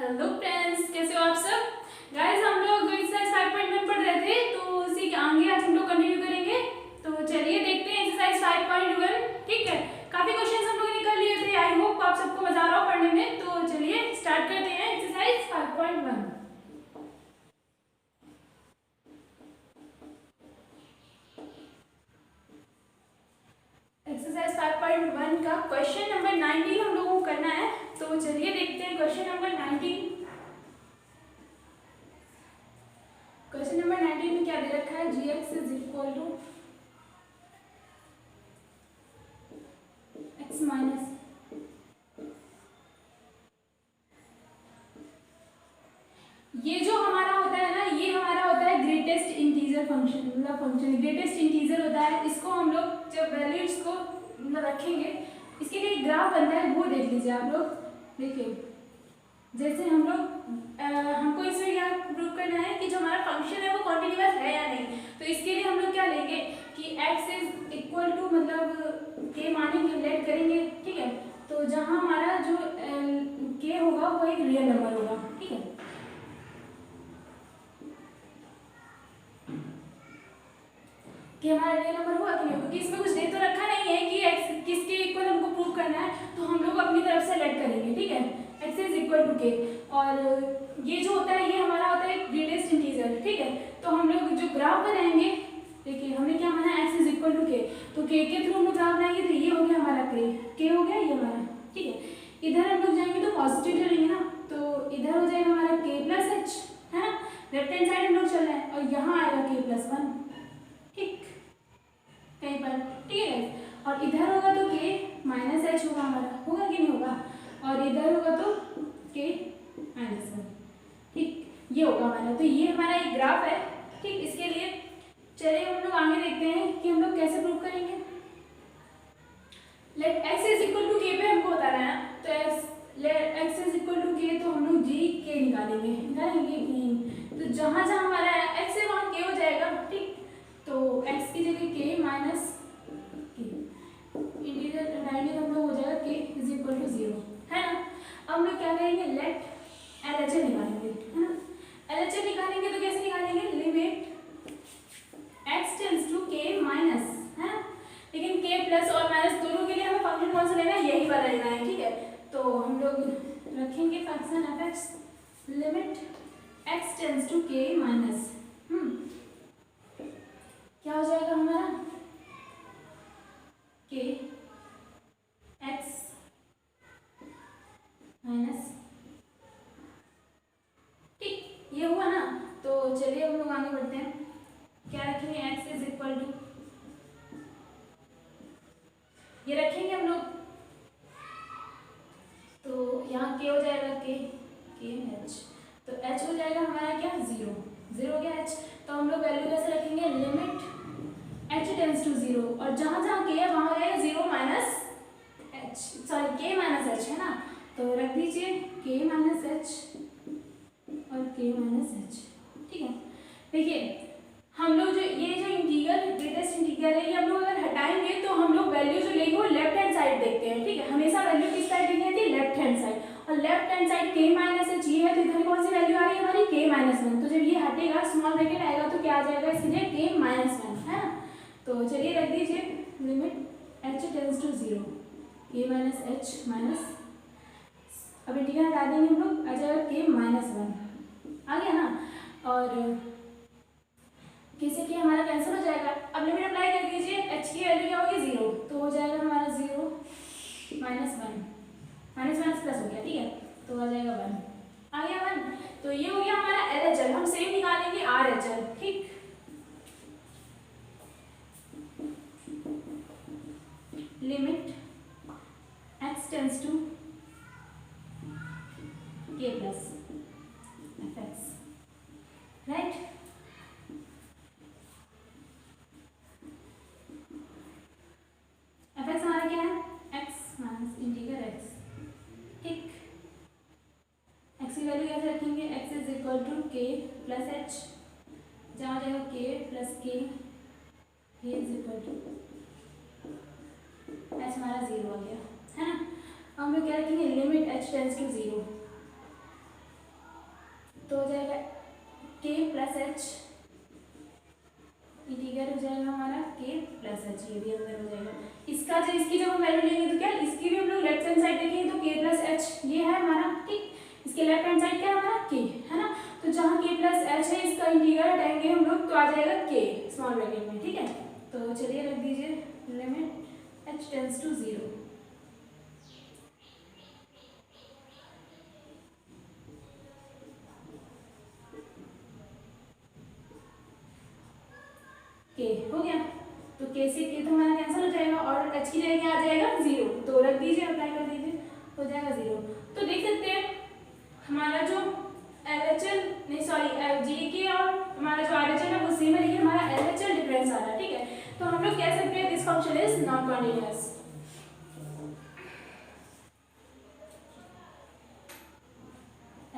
Hello friends, कैसे हो आप सब। गाइस, हम लोग एक्सरसाइज 5.1 पढ़ रहे थे, तो उसी के आगे आज हम लोग कंटिन्यू करेंगे। तो चलिए देखते हैं एक्सरसाइज 5.1। ठीक है, काफी क्वेश्चंस हम लोगों ने कर लिए थे। आई होप आप सबको मजा आ रहा हो पढ़ने में। तो चलिए स्टार्ट करते हैं एक्सरसाइज 5.1। एक्सरसाइज 5.1 का क्वेश्चन नंबर 19 हम लोगों को करना है। तो चलिए देखते हैं क्वेश्चन नंबर 19। क्वेश्चन नंबर 19 में क्या दे रखा है, gx is equal to x minus ये जो हमारा होता है ना, ये हमारा होता है ग्रेटेस्ट इंटीजर फंक्शन। मतलब फंक्शन ग्रेटेस्ट इंटीजर होता है। इसको हम लोग जब वैल्यूज को मतलब रखेंगे, इसके लिए ग्राफ बनता है, वो देख लीजिए आप लोग। देखिए जैसे हम लोग हमको इसमें क्या प्रूव करना है कि जो हमारा फंक्शन है वो कॉन्टिन्यूअस है या नहीं। तो इसके लिए हम लोग क्या लेंगे कि x इज इक्वल टू मतलब k मानेंगे, लेट करेंगे। ठीक है, तो जहाँ हमारा जो k होगा वो एक रियल नंबर होगा। ठीक है, कि हमारा रियल नंबर हुआ कि नहीं, क्योंकि इसमें कुछ दे तो रखा नहीं है कि x किसके इक्वल हमको प्रूव करना है। तो हम लोग अपनी तरफ से लेट करेंगे। ठीक है, x is equal to k, और ये जो होता है ये हमारा होता है ग्रेटेस्ट इंटीजर। ठीक है, तो हम लोग जो ग्राफ बनाएंगे, देखिए हमने क्या माना x is equal to k, तो k के थ्रू हम लोग ग्राफ बनाएंगे। तो ये हो गया हमारा k हो गया ये हमारा। ठीक है, इधर हम लोग जाएंगे तो पॉजिटिव चलेंगे ना, तो इधर हो जाएगा हमारा k प्लस h, है ना। लेफ्ट हैंड साइड हम लोग चल रहे हैं, और यहाँ आएगा k प्लस 1। ठीक, कहीं पर। ठीक है, और इधर होगा तो k माइनस एच होगा हमारा, होगा कि नहीं होगा, और इधर होगा तो k माइनस 1। ठीक, ये होगा हमारा। तो ये हमारा एक ग्राफ है। ठीक, इसके लिए चलिए हम लोग आगे देखते हैं कि हम लोग कैसे प्रूव करेंगे। Let x is equal to k पे हमको बताना है, तो x is equal to k, तो हम लोग g k निकालेंगे। तो जहाँ जहाँ हमारा x है वहाँ k हो जाएगा। ठीक, तो x की जगह k माइनस इंटीजर डायरेक्टली हम लोग हो जाएगा k इज इक्वल टू 0, है ना। अब हम लोग क्या करेंगे, लेट LHS निकालेंगे, है ना। LHS निकालेंगे तो कैसे निकालेंगे, limit x tends to k minus, है ना। लेकिन k प्लस और माइनस दोनों के लिए हमें फंक्शन कौन सा लेना है, यही वाला लेना है। ठीक है, तो हम लोग रखेंगे function fx limit x tends to k minus, क्या हो जाएगा हमारा k x माइनस। ठीक, ये हुआ ना। तो चलिए हम लोग आगे बढ़ते हैं। क्या रखेंगे, x इज इक्वल टू, ये रखेंगे हम लोग, तो यहाँ k हो जाएगा k h, तो h हो जाएगा हमारा क्या 0 हो गया h। तो हम लोग वैल्यू कैसे रखेंगे, लिमिट h टेंड्स टू 0, और जहाँ जहाँ k है वहाँ हो जाएगा 0 minus h, sorry k minus h, है ना। तो रख दीजिए k माइनस h और k माइनस h। ठीक है, देखिए हम लोग जो ये जो इंटीग्रल ग्रेटेस्ट इंटीग्रल है, ये हम लोग अगर हटाएंगे तो हम लोग वैल्यू जो लेंगे वो लेफ्ट हैंड साइड देखते हैं। ठीक है, हमेशा वैल्यू किस साइड देखनी है, लेफ्ट हैंड साइड, और left hand side k minus h ये है, तो इधर कौन सी वैल्यू आ रही है हमारी k माइनस 1। तो जब ये हटेगा स्मॉल ब्रैकेट आएगा तो क्या आ जाएगा इसके लिए k माइनस 1, है ना। तो चलिए रख दीजिए limit h tends to 0 k minus h minus, अब इंटीग्रल हटा देंगे हम लोग, आ जाएगा k माइनस 1, आ गया ना। और किसी के हमारा कैंसिल हो जाएगा। अब लिमिट अप्लाई कर दीजिए, h की वैल्यू क्या होगी 0, तो हो जाएगा हमारा 0 माइनस 1, माइनस माइनस प्लस हो गया। ठीक है, तो आ जाएगा 1, आ गया 1। तो ये हो गया हमारा LHS। हम सेम निकालेंगे RHS। ठीक, limit x tends to k plus fx, right. fx हमारा क्या है, x माइनस इंटीग्रल x। ठीक, x की वैल्यू कैसे रखेंगे, x is equal to k plus h, जहाँ जाएगा k plus k is equal to h, हमारा 0 आ गया, है ना। अब हम लोग क्या रखेंगे, लिमिट h टेंड्स टू 0, तो हो जाएगा के प्लस एच, इंटीग्रल हो जाएगा हमारा के प्लस एच, ये भी अंदर हो जाएगा। इसका जो इसकी जब हम वैल्यू लेंगे तो क्या इसकी भी हम लोग लेफ्ट हैंड साइड देखेंगे तो के प्लस एच ये है हमारा, ठीक। इसके लेफ्ट हैंड साइड क्या है हमारा के, है ना। तो जहाँ के प्लस एच है इसका इंटीग्रल हटाएंगे हम लोग तो आ जाएगा के स्मॉल ब्रैकेट में, ठीक है। तो चलिए रख दीजिए लिमिट एच टेंड्स टू 0। के हो गया, तो के से के तो हमारा कैंसिल हो जाएगा और एच की जगह आ जाएगा 0, तो रख दीजिए, अप्लाई कर दीजिए, हो जाएगा 0। तो देख सकते हैं हमारा जो LHL नहीं सॉरी GK और हमारा जो RHL है वो सेम है, लेकिन हमारा LHL डिफरेंस आ रहा है, ठीक है। तो हम लोग कह सकते हैं this function is non continuous.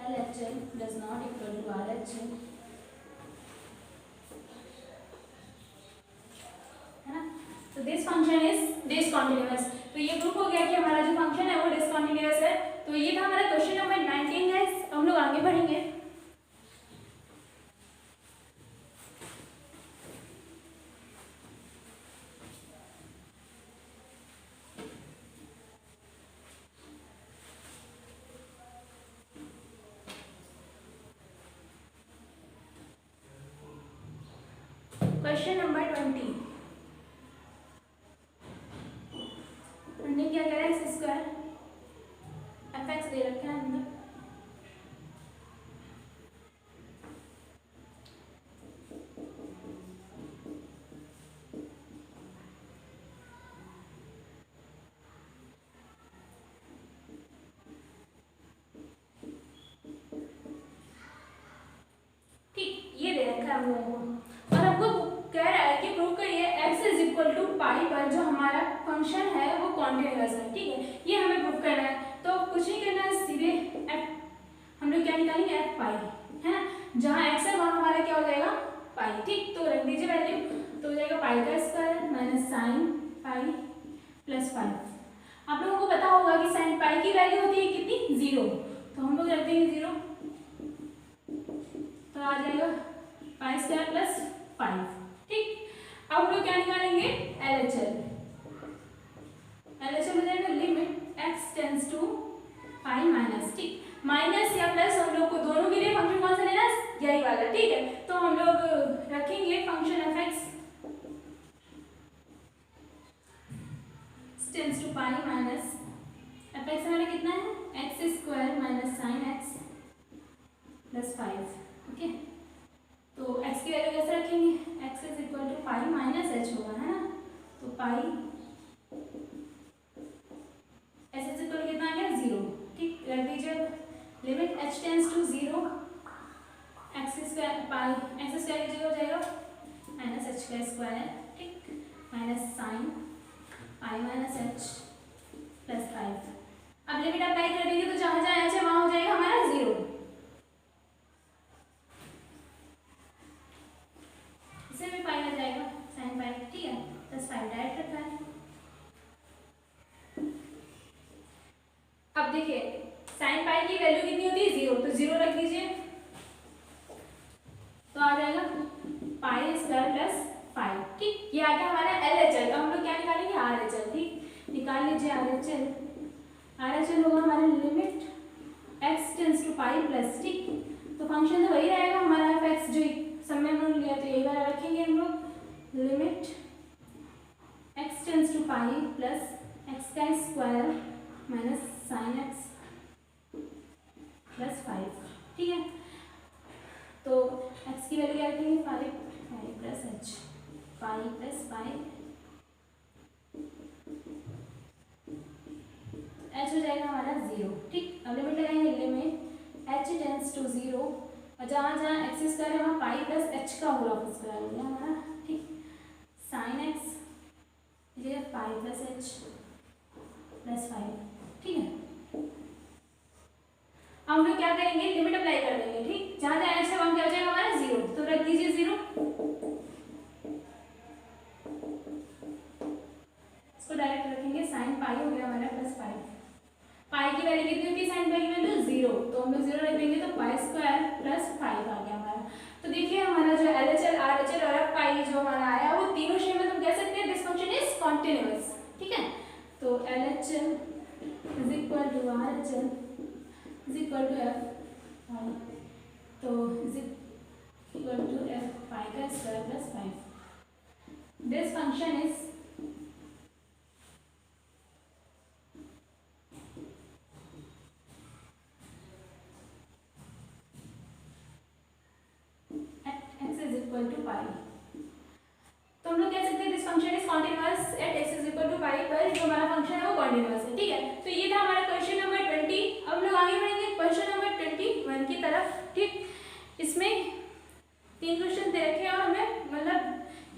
LHL does not equal to RHL, है ना। तो दिस फंक्शन इज डिसकंटिन्यूअस। तो ये प्रूफ हो गया कि हमारा जो फंक्शन है वो डिसकंटिन्यूअस है। तो ये था हमारा क्वेश्चन नंबर 19 है। हम लोग आगे बढ़ेंगे। क्वेश्चन नंबर 20 क्या कह रहा है, एक्स स्क्वायर एफ एक्स दे रखा है अंदर, ठीक, ये दे रखा है हम लोगों को और हमको कह रहा है कि प्रूव करिए x is equal to pi पर जो हमारा फंक्शन है वो कॉन्टिन्यूअस है, ठीक है। ये हमें प्रूव करना है, तो कुछ नहीं करना है, सीधे एफ हम लोग क्या निकालेंगे, एफ पाई, है ना। जहाँ एक्स है वहाँ हमारा क्या हो जाएगा, पाई, ठीक। तो रख दीजिए वैल्यू, तो हो जाएगा पाई का square minus sine pi plus 5। आप लोगों को पता होगा कि साइन पाई की वैल्यू होती है कितनी, 0, तो हम लोग रख देंगे 0, तो आ जाएगा पाई स्क्वायर प्लस 5, ठीक। अब हम लोग क्या निकालेंगे, LHL हो जाएगा limit x tends to pi minus, ठीक। माइनस या प्लस हम लोग को दोनों के लिए फंक्शन कौन सा लेना है, यही वाला, ठीक है। तो हम लोग रखेंगे function f(x) tends to pi minus f(x) हमारा कितना है, x square minus sine x plus 5, okay. तो x की वैल्यू कैसे रखेंगे, x is equal to pi minus h होगा, है ना। तो पाई h इज इक्वल कितना आ गया, 0, ठीक। रख दीजिए limit h tends to 0 x square pi x square की जगह हो जाएगा माइनस h का स्क्वायर, ठीक, minus sine pi minus h plus 5। अब लिमिट अप्लाई कर देंगे तो जहाँ जहाँ h है वहाँ हो जाएगा हमारा 0, इसे भी पाई आ जाएगा साइन पाई, ठीक है, प्लस 5 डायरेक्ट रखा है। अब देखिए साइन पाई की वैल्यू कितनी होती है, 0, तो 0 रख दीजिए, तो आ जाएगा पाई स्क्वायर प्लस 5, ठीक। ये आ गया हमारा LHL। अब हम लोग क्या निकालेंगे, RHL, ठीक। निकाल लीजिए RHL होगा हमारा limit x tends to pi plus, ठीक। तो फंक्शन तो वही रहेगा हमारा f(x) जो समय हम लोग लिया तो यही वाला रखेंगे हम लोग, limit x tends to pi plus x का square minus sine x plus 5, ठीक है। तो x की वैल्यू क्या रखेंगे, 5 प्लस h, 5 प्लस 5 h हो जाएगा हमारा 0, ठीक। अब लिमिट लगाएंगे, लिमिट h टेंड्स टू 0 और जहाँ जहाँ एक्स स्क्वायर है वहाँ पाई प्लस h का होल ऑफ स्क्वायर हो गया हमारा, ठीक। साइन x ये 5 प्लस h प्लस 5, ठीक है। हम लोग क्या करेंगे, लिमिट अप्लाई कर देंगे, ठीक। जहाँ जहाँ h है वहाँ क्या हो जाएगा हमारा 0, तो रख दीजिए 0, इसको डायरेक्ट रखेंगे, साइन पाई हो गया हमारा प्लस 5। पाई की वैल्यू कितनी होती है, साइन पाई की वैल्यू जीरो, तो हम लोग जीरो रख देंगे तो पाई स्क्वायर प्लस 5 आ गया हमारा। तो देखिए हमारा जो LHL RHL और एफ पाई जो हमारा आया वो तीनों शेप में तुम कह सकते हैं दिस फंक्शन इज कॉन्टिन्यूअस, ठीक है। तो LHL is equal to RHL is equal to F pi, तो is equal to F pi का square plus 5। This function is equal to pi, तो हम लोग कह सकते हैं this function is continuous at x is equal to pi पर जो हमारा फंक्शन है वो कॉन्टिन्यूअस है, ठीक है। तो ये था हमारा क्वेश्चन नंबर 20। अब हम लोग आगे बढ़ेंगे क्वेश्चन नंबर 21 की तरफ, ठीक। इसमें 3 क्वेश्चन दे रखे हैं और हमें मतलब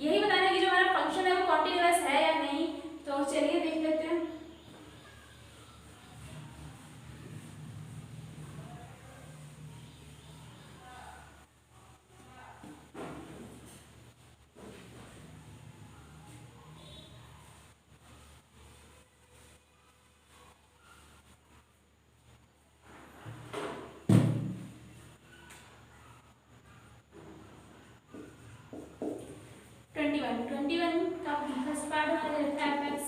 यही बताना है कि जो हमारा फंक्शन है वो कॉन्टिन्यूअस है या नहीं। तो चलिए देख लेते हैं। ट्वेंटी वन का फर्स्ट पार्ट हमारा रहता है एफ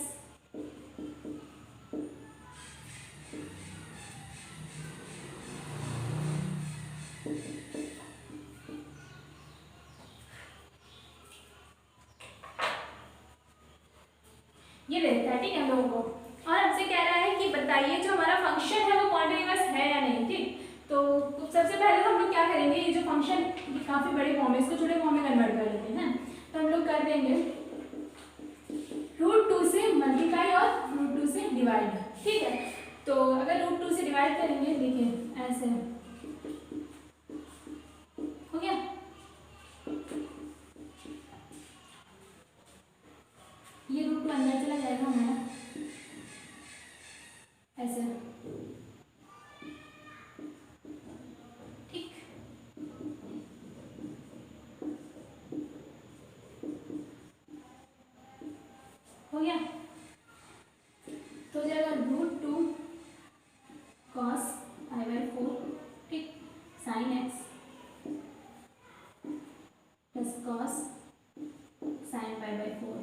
ये रहता है, ठीक है हम लोगों को। और हमसे कह रहा है कि बताइए जो हमारा फंक्शन है वो कॉन्टिन्यूअस है या नहीं, ठीक। तो सबसे पहले हम लोग क्या करेंगे, ये जो फंक्शन काफी बड़े फॉर्म है इसको छोटे फॉर्म में कन्वर्ट कर लेते हैं। तो हम लोग कर देंगे √2 से मल्टीप्लाई और √2 से डिवाइड, ठीक है। तो अगर √2 से डिवाइड करेंगे, देखिए ऐसे हो गया। ये √2 अंदर चला जाएगा हमारा ऐसे, ठीक। हो गया, तो हो जाएगा √2 cos π/4, ठीक, sin x plus cos sin π/4,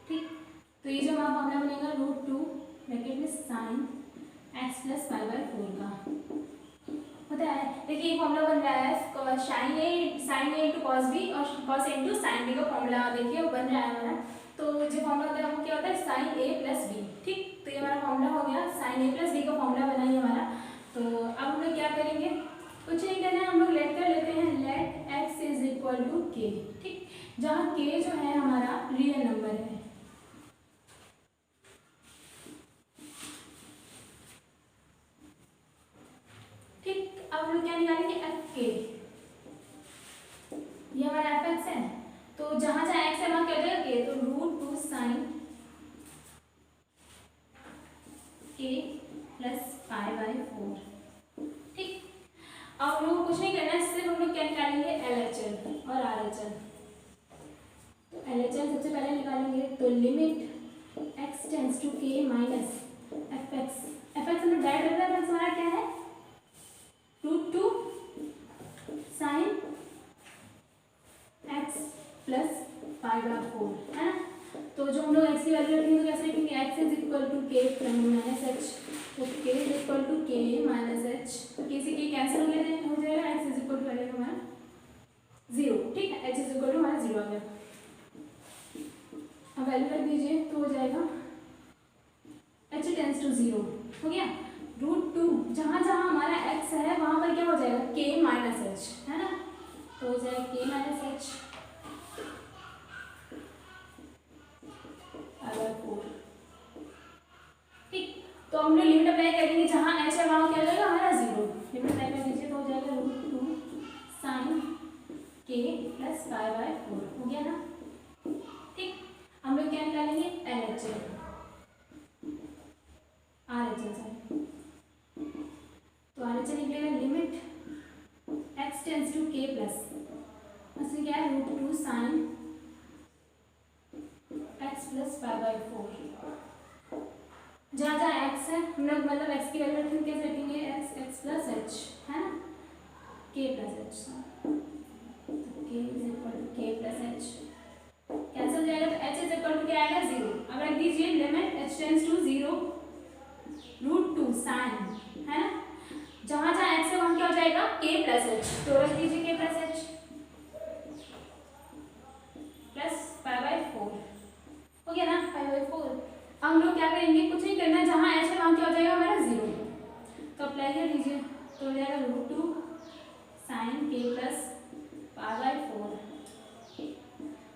ठीक। तो ये जो हमारा फॉर्मूला बनेगा √2 ब्रैकेट में sin x प्लस π/4 का होता है। देखिए ये फॉर्मूला बन रहा है sin a into cos B और cos a into sine B का फॉर्मूला देखिए वो बन रहा है हमारा। तो जो फॉर्मूला होता है वो क्या होता है sin a प्लस बी, ठीक। तो ये हमारा फॉर्मूला हो गया, sin a प्लस बी का फॉर्मूला बना ही हमारा। तो अब हम लोग क्या करेंगे, कुछ नहीं करना है, हम लोग लेट कर लेते हैं let x is equal to k, ठीक। जहाँ k जो है हमारा रियल नंबर है, ठीक। अब हम लोग क्या निकालेंगे एफ के, ये हमारा एफ एक्स है। तो जहां जहां एक्स है वहां क्या हो जाएगा के, तो √2 sin k प्लस π/4, ठीक। अब हम लोग को कुछ नहीं करना है, सिर्फ हम लोग क्या निकालेंगे LHL और RHL। तो LHL सबसे पहले निकालेंगे, तो limit x tends to k minus F X हम लोग डायरेक्ट रख रहे हैं, हमारा क्या है √2 sin x प्लस π/4, है ना। तो जो हम लोग x की वैल्यू रखेंगे तो कैसे रखेंगे, x is equal to k minus h, तो k is equal to k minus h, तो k से k कैंसिल हो जाएगा, x इज इक्वल टू हमारा 0, ठीक है। h इज इक्वल टू हमारा 0 आ गया। अब वैल्यू रख दीजिए तो हो जाएगा h टेंड्स टू 0, हो गया। √2 जहाँ जहाँ हमारा x है वहाँ पर क्या हो जाएगा k माइनस h, है ना। तो हो जाएगा k माइनस h अगर 4, ठीक। तो हम लोग लिमिट अप्लाई करेंगे, जहाँ h है वहाँ क्या हो जाएगा हमारा 0, लिमिट अप्लाई कर दीजिए तो हो जाएगा √2 sin k प्लस π/4, हो गया ना, ठीक। हम लोग क्या निकालेंगे LHL RHL, तो RHL निकलेगा limit x tends to k plus, उसमें क्या है √2 sin x प्लस π/4, जहाँ जहाँ x है हम लोग मतलब x की वैल्यू रखेंगे, कैसे रखेंगे, x प्लस एच है ना, k plus H, k is equal to k plus H, cancel हो जाएगा तो h इज इक्वल टू क्या आएगा 0। अब रख दीजिए limit h tends to 0 √2 sine है ना, जहाँ जहाँ x है वहाँ क्या हो जाएगा k प्लस एच, तो रख दीजिए k प्लस एच प्लस 5/4 हो गया ना 5/4। अब हम लोग क्या करेंगे, कुछ नहीं करना, जहाँ h है वहाँ क्या हो जाएगा हमारा 0, तो अप्लाई कर दीजिए, तो हो जाएगा √2 साइन k प्लस 5/4।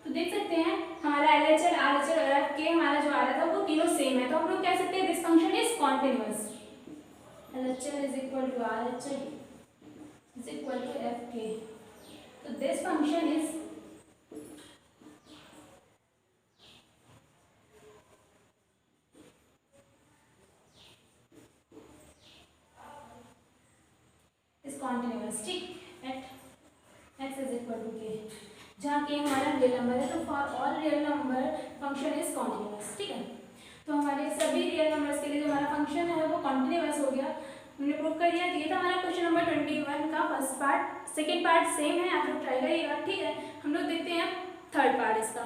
तो देख सकते हैं हमारा LHL RHL और FK हमारा जो आ रहा था वो तीनों सेम है, तो हम लोग कह सकते हैं this function is continuous, LHL is equal to RHL is equal to FK, तो दिस फंक्शन इज कॉन्टिन्यूअस, ठीक, at x is equal to k, जहाँ k हमारा रियल नंबर है, तो for all real number function is continuous, ठीक है। तो हमारे सभी रियल नंबर्स के लिए जो हमारा फंक्शन है वो कॉन्टिन्यूअस हो गया, हमने प्रूव कर दिया। ये था हमारा क्वेश्चन नंबर 21 का first part, second part same है, आप लोग ट्राई करिएगा, ठीक है। हम लोग देखते हैं थर्ड पार्ट इसका।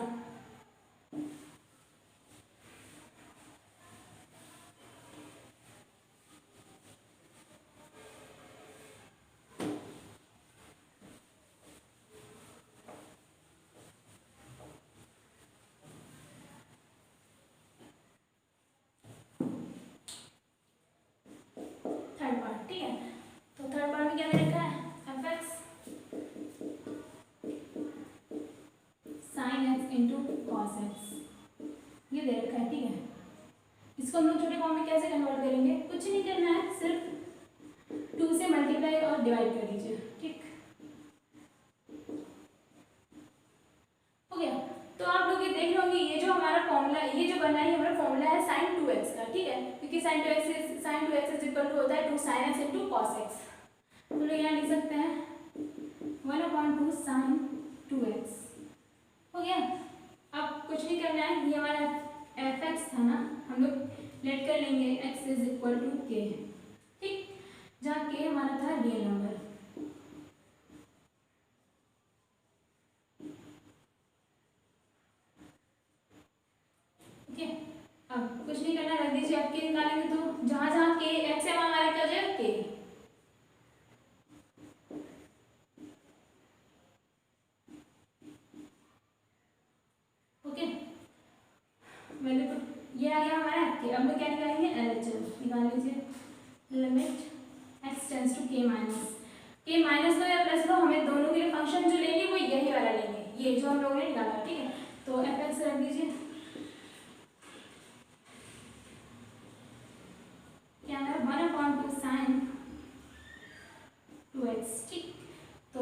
थर्ड पार्ट, ठीक है, तो थर्ड पार्ट में क्या दे रखा है, fx sin x into cos x, ये दे रखा है, ठीक है। इसको हम लोग छोटे फॉर्म में कैसे कन्वर्ट करेंगे, कुछ नहीं करना है, सिर्फ 2 से मल्टीप्लाई और डिवाइड कर दीजिए, ठीक हो गया। तो आप लोग ये देख लोगे, ये जो हमारा फॉर्मूला, ये जो बना है हमारा फॉर्मूला है sin 2x का, ठीक है, क्योंकि sin 2x is equal to होता है 2 sin x into cos x, तो लोग यहाँ लिख सकते हैं 1/2 sin 2x हो गया। अब कुछ नहीं करना है, ये हमारा fx था ना, हम लोग लेट कर लेंगे x is equal to k, ठीक, जहाँ k हमारा था रियल नंबर, ठीक है। अब कुछ नहीं करना, रख दीजिए, अब k निकालेंगे तो जहाँ जहाँ k x है वहाँ हमारे क्या हो जाएगा k, ओके, मैंने तो ये आ गया हमारा k। अब हम क्या निकालेंगे LHL, निकाल लीजिए, limit x tends to k minus लो या प्लस लो, हमें दोनों के लिए फंक्शन जो लेंगे वो यही वाला लेंगे, ये जो हम लोगों ने निकाला, ठीक है। तो fx रख दीजिए, क्या है 1/2 sin 2x, ठीक, तो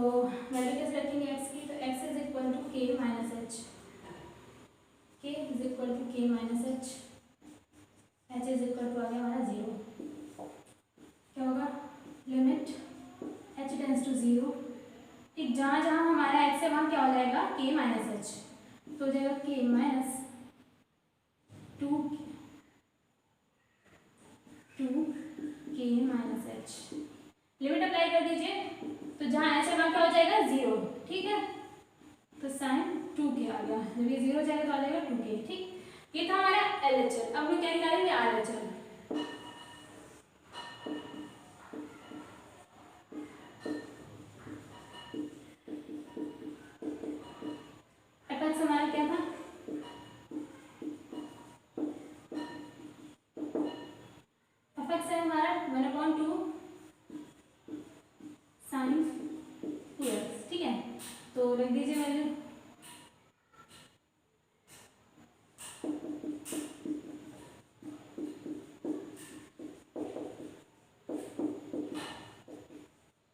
वैल्यू कैसे रखेंगे x की, तो x is equal to k minus H, k is equal to k minus H, h is equal to आ गया हमारा 0, क्या होगा लिमिट h टेंड्स टू 0, ठीक, जहाँ जहाँ हमारा x है वहाँ क्या हो जाएगा k माइनस एच, तो हो जाएगा k minus 2k minus H, limit apply कर दीजिए, तो जहाँ h है वहाँ क्या हो जाएगा 0, ठीक है, तो साइन 2k आ गया, जब ये 0 हो जाएगा तो आ जाएगा 2k, ठीक। ये था हमारा LHL। अब हम क्या निकालेंगे RHL, fx हमारा क्या था, fx है हमारा 1/2 sin 2x, ठीक है, तो लिख दीजिए वैल्यू,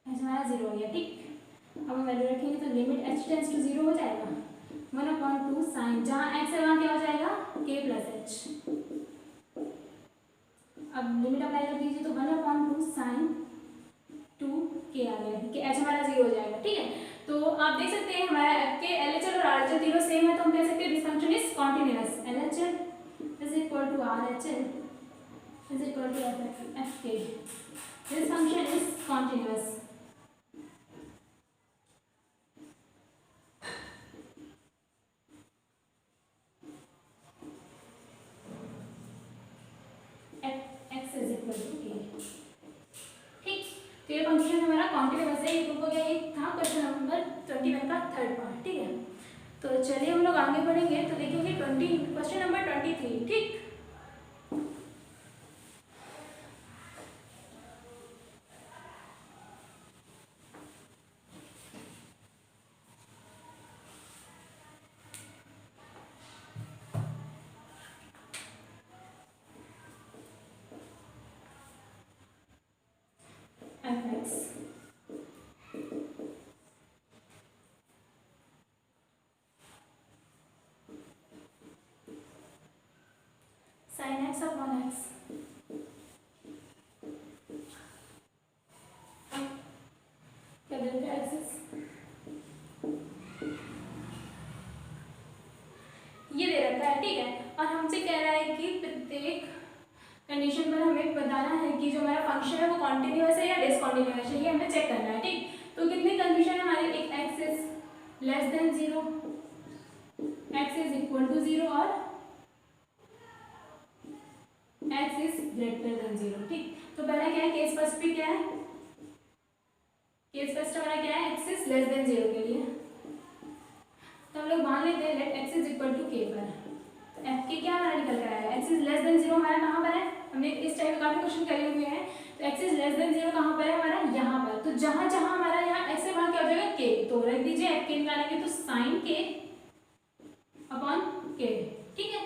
हमारा 0 हो गया, ठीक। अब हम वैल्यू रखेंगे तो लिमिट h टेंड्स टू 0 हो जाएगा, 1/2 साइन, जहाँ x है वहाँ क्या हो जाएगा k प्लस h, अब लिमिट अप्लाई कर दीजिए, तो 1/2 साइन 2k आ गया, ठीक है, h हमारा 0 हो जाएगा, ठीक है। तो आप देख सकते हैं हमारा FK LHL और RHL तीनों सेम है, तो हम कह सकते हैं this function is continuous, LHL is equal to RHL is equal to fk. This function is continuous. x is equal to k. ठीक, तो ये फंक्शन हमारा कॉन्टिन्यूअस है। ये प्रूफ हो गया। ये था क्वेश्चन नंबर 21 का थर्ड पार्ट। ठीक है, तो चलिए हम लोग आगे बढ़ेंगे तो देखेंगे क्वेश्चन नंबर 23। ठीक, fx sin x upon x क्या डेल्टा एक्सिस ये दे रखा है। ठीक है, और हमसे कह रहा है कि प्रत्येक कंडीशन पर हमें बताना है कि जो हमारा फंक्शन है वो कॉन्टिन्यूअस है या डिसकॉन्टिन्यूअस है, ये हमें चेक करना है। ठीक, तो कितनी कंडीशन है हमारी? एक x is less than 0, x is equal to 0 और x इज ग्रेटर देन 0। ठीक, तो पहला क्या है? केस फर्स्ट पे क्या है? केस फर्स्ट हमारा क्या है? x इज लेस देन 0 के लिए तो हम लोग मान लेते हैं let x is equal to k पर। तो f के क्या हमारा निकल कर आएगा? x इज लेस देन 0 हमारा कहाँ पर है? हमने इस टाइप के काफी क्वेश्चन करे हुए हैं। तो x इज लेस देन 0 कहाँ पर है हमारा? यहाँ पर। तो जहाँ जहाँ हमारा यहाँ x है वहाँ क्या हो जाएगा? k। तो रख दीजिए f k निकालेंगे तो sin k अपॉन k। ठीक है,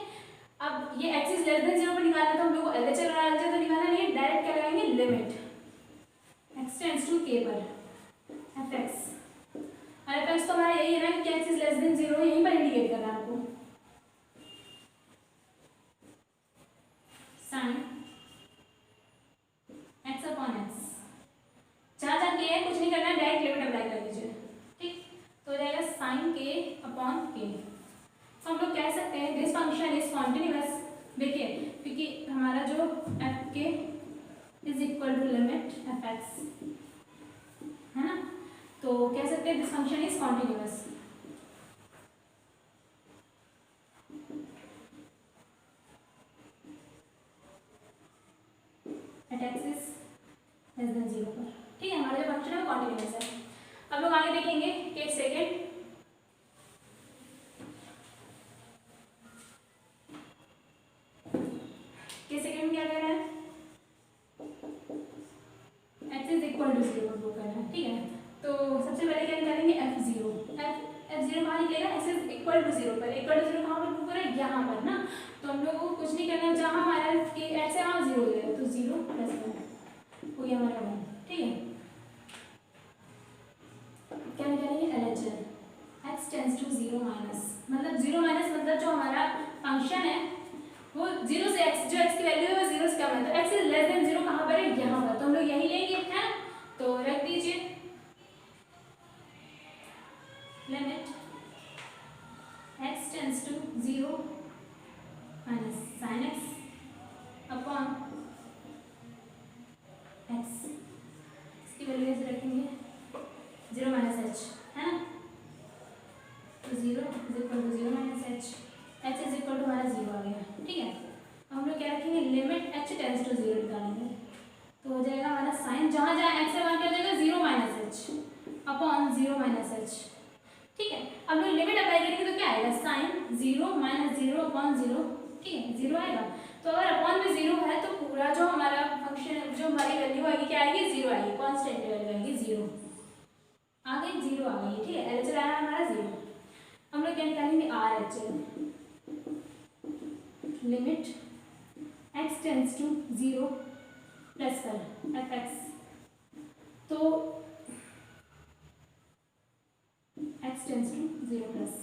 अब ये x इज लेस देन 0 पर निकालना तो हम लोग को LHS और RHS तो निकालना नहीं है, डायरेक्ट क्या लगाएंगे? Limit x tends to k पर fx। और fx तो हमारा यही है ना कि x इज लेस देन 0, यहीं पर इंडिकेट कर रहा है आपको। sin x अपॉन x, जहाँ जहाँ k है कुछ नहीं करना है, डायरेक्ट लिमिट अप्लाई कर दीजिए। ठीक, तो हो जाएगा sin k अपॉन k। तो हम लोग कह सकते हैं दिस फंक्शन इज कॉन्टिन्यूअस। देखिए, क्योंकि हमारा जो f k is equal to limit fx है ना, तो कह सकते हैं this function is continuous. At x is less than 0 पर। ठीक है, हमारा जो फंक्शन है वो कॉन्टिन्यूअस है। अब लोग आगे देखेंगे केस सेकेंड। केस सेकेंड में क्या कह रहा है? x इज इक्वल टू 0 पर प्रूव करना है। ठीक है, तो सबसे पहले क्या निकालेंगे? f0। f0 कहाँ निकलेगा? x इज इक्वल टू 0 पर। इक्वल टू 0 कहाँ पर प्रूव करें? यहाँ पर ना। तो हम लोग को कुछ नहीं करना है, जहाँ हमारा x है वहाँ 0 हो जाएगा, तो 0 प्लस 1 हो गया हमारा 1। ठीक है, क्या निकालेंगे? LHS x tends to 0 minus, मतलब 0 माइनस मतलब जो हमारा फंक्शन है वो 0 से x, जो x की वैल्यू है वो 0 से कम है। तो x इज लेस देन 0 कहाँ पर है? यहाँ पर। तो हम लोग यही लेंगे, है, तो रख दीजिए limit x tends to 0 minus sin x upon x। इसकी वैल्यू ऐसे रखेंगे 0 माइनस h, है ना, तो 0 is equal to 0 minus h, h is equal to हमारा 0 आ गया। ठीक है, हम लोग क्या रखेंगे? लिमिट h टेंड्स टू 0 निकालेंगे तो हो जाएगा हमारा साइन, जहाँ जहाँ x है वहाँ क्या हो जाएगा? 0 minus h upon 0 minus h। ठीक है, अब लोग लिमिट अप्लाई करेंगे तो क्या आएगा? Sine 0 minus 0 upon 0। ठीक है, 0 आएगा। तो अगर अपॉन में 0 है तो पूरा जो हमारा फंक्शन, जो हमारी वैल्यू आएगी क्या आएगी? 0 आएगी, कॉन्स्टेंट वैल्यू आएगी 0 आ गई, 0 आ गई। ठीक है, LHS आया हमारा 0। हम लोग क्या निकालेंगे? RHS limit x tends to 0 plus कर fx, तो x टेंड्स टू 0 प्लस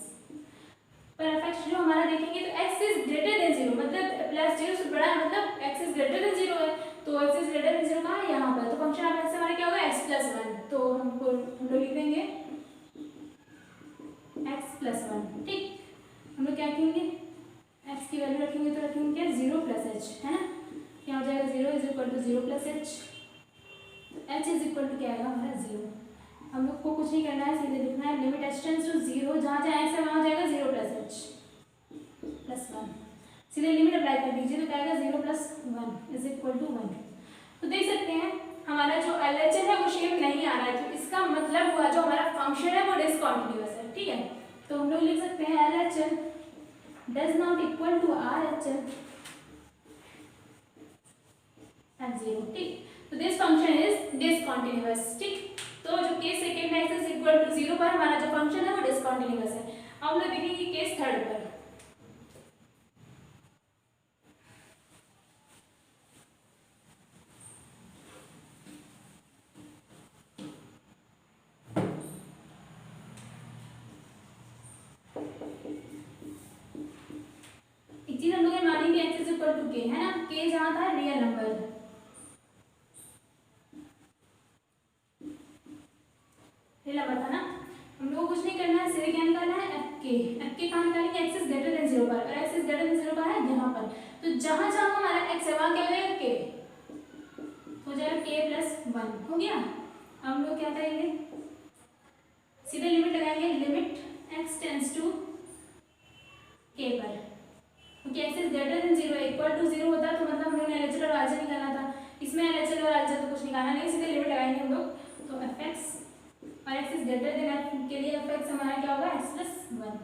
पर fx जो हमारा देखेंगे तो x इज ग्रेटर देन 0, मतलब प्लस 0 से बड़ा है, मतलब x इज ग्रेटर देन 0 है। तो x इज ग्रेटर देन 0 कहाँ है? यहाँ पर। तो फंक्शन ऑफ x हमारा क्या होगा? x plus 1। तो हम लोग लिख देंगे x प्लस 1। ठीक, लोग क्या रखेंगे, x की वैल्यू रखेंगे तो रखेंगे क्या 0 प्लस h, है ना, क्या हो जाएगा इक्वल टू 0 प्लस एच, तो एच इज इक्वल टू क्या आएगा हमारा 0। हम लोग को कुछ नहीं करना है, सीधे लिखना है लिमिट एच टेंड्स टू 0, जहाँ जहाँ एच है वहाँ जाएगा 0 प्लस एच प्लस 1, सीधे लिमिट अप्लाई कर दीजिए तो क्या आएगा 0 प्लस 1 इज इक्वल टू 1। तो देख सकते हैं हमारा जो LHS है वो शेप नहीं आ रहा है, तो इसका मतलब हुआ जो हमारा फंक्शन है वो डिसकंटिन्यूअस है, ठीक है। तो हम लोग लिख सकते हैं LHS does not equal to RHS at 0, ठीक। तो दिस फंक्शन इज डिसकंटिन्यूअस, ठीक। तो जो केस सेकंड है एक्स इज इक्वल टू 0 पर हमारा जो फंक्शन है वो डिसकंटिन्यूअस है। अब हम लोग देखेंगे केस थर्ड पर। एक चीज हम लोग मानेंगे एक्स इज इक्वल टू के, है ना, के जहां था रियल नंबर, था ना। हम लोग कुछ नहीं करना है, सीधे क्या निकालना है एफ के कहाँ निकालेंगे, एक्स इज ग्रेटर देन 0 पर, और एक्स इज ग्रेटर देन 0 पर है यहाँ पर, तो जहाँ जहाँ हमारा एक्स है वहाँ क्या हो जाएगा के, हो जाएगा के प्लस 1 हो गया। अब हम लोग क्या करेंगे, सीधे लिमिट लगाएंगे, लिमिट एक्स टेंड्स टू के पर, क्योंकि x is greater than 0 equal to 0 होता तो मतलब हम लोग ने LHS और RHS निकालना था, इसमें LHS और RHS तो कुछ निकालना नहीं, सीधे लिमिट लगाएंगे हम लोग, तो एफ एक्स और x is greater then F के लिए एफ एक्स हमारा क्या होगा एक्स प्लस 1,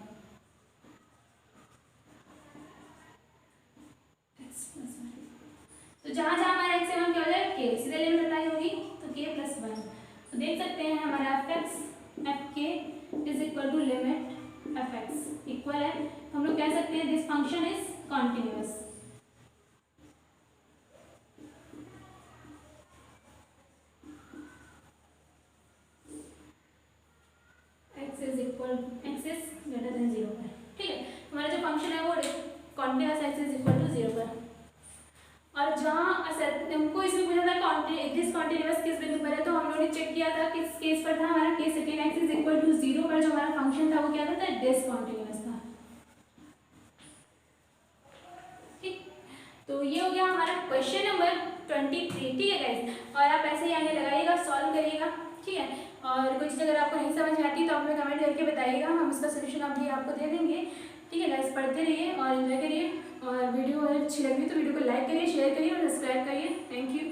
तो जहाँ जहाँ हमारा एक्स है वहाँ क्या हो जाएगा के, सीधे लिमिट अप्लाई होगी तो के प्लस 1। तो देख सकते हैं हमारा एफ एक्स एफ के is equal to limit f x equal है, हम लोग कह सकते हैं this function is continuous. X is greater than 0 पर, ठीक है। हमारा जो फंक्शन है वो continuous x is equal to 0 पर, और जहाँ हमको इसमें पूछा था डिसकंटिन्यूअस किस बिंदु पर है, तो हम लोगों ने चेक किया था किस केस पर था, हमारा case second x is equal to 0 पर जो हमारा फंक्शन था वो क्या था डिसकंटिन्यूअस था, ठीक। तो ये हो गया हमारा क्वेश्चन नंबर 23, ठीक है गाइस। और आप ऐसे ही आगे लगाइएगा, सॉल्व करिएगा, ठीक है। और कोई चीज़ अगर आपको नहीं समझ में आती तो आप हमें कमेंट करके बताइएगा, हम इसका सोल्यूशन अभी आपको दे देंगे, ठीक है गाइस। पढ़ते रहिए और एंजॉय करिए, और वीडियो अगर अच्छी लगी तो वीडियो को लाइक करिए, शेयर करिए और सब्सक्राइब करिए। Thank you.